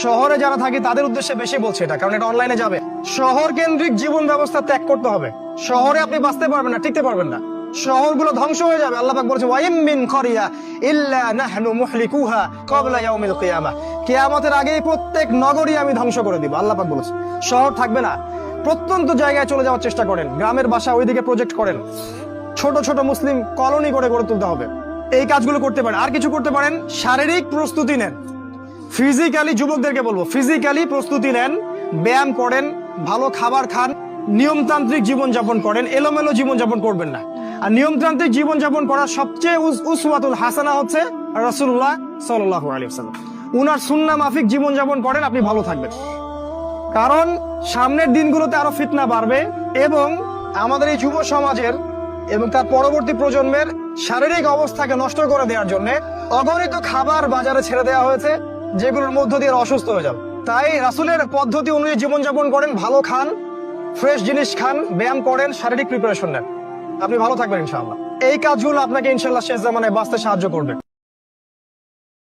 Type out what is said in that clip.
শহরে যারা থাকে তাদের উদ্দেশ্যে বেশি বলছে এটা, কারণ এটা অনলাইনে যাবে। শহর কেন্দ্রিক জীবন ব্যবস্থা ত্যাগ করতে হবে। শহরে আপনি বাঁচতে পারবেন না, টিকতে পারবেন না, শহরগুলো ধ্বংস হয়ে যাবে। আল্লাহ পাক বলেছে ওয়াইম মিন ক্বরিয়া ইল্লা নাহনু মুহলিকুহা ক্বাবলা ইয়াউমিল কিয়ামাহ, কিয়ামতের আগেই প্রত্যেক নগরী আমি ধ্বংস করে দিব। আল্লাহ পাক বলেছে শহর থাকবে না। প্রত্যন্ত জায়গায় চলে যাওয়ার চেষ্টা করেন, গ্রামের বাসা ওইদিকে প্রজেক্ট করেন, ছোট ছোট মুসলিম কলোনি করে গড়ে তুলতে হবে। এই কাজগুলো করতে পারেন। আর কিছু করতে পারেন, শারীরিক প্রস্তুতি নেন। ফিজিক্যালি, যুবকদেরকে বলবো ফিজিক্যালি প্রস্তুতি নেন, ব্যায়াম করেন, ভালো খাবার খান, নিয়মতান্ত্রিক জীবনযাপন করেন, এলোমেলো জীবনযাপন করবেন না। আর নিয়মতান্ত্রিক জীবনযাপন করার সবচেয়ে উসওয়াতুল হাসানা হচ্ছে রাসূলুল্লাহ সাল্লাল্লাহু আলাইহি ওয়াসাল্লাম। উনার সুন্নাহ মাফিক জীবনযাপন করেন, আপনি ভালো থাকবেন। কারণ সামনের দিনগুলোতে আরো ফিতনা বাড়বে এবং আমাদের এই যুব সমাজের এবং তার পরবর্তী প্রজন্মের শারীরিক অবস্থাকে নষ্ট করে দেওয়ার জন্য অগণিত খাবার বাজারে ছেড়ে দেওয়া হয়েছে, যেগুলোর মধ্য দিয়ে অসুস্থ হয়ে যাবে। তাই রাসূলের পদ্ধতি অনুযায়ী জীবনযাপন করেন, ভালো খান, ফ্রেশ জিনিস খান, ব্যায়াম করেন, শারীরিক প্রিপারেশন নেন, আপনি ভালো থাকবেন ইনশাআল্লাহ। এই কাজগুলো আপনাকে ইনশাআল্লাহ শেষ জামানায় বাঁচতে সাহায্য করবে।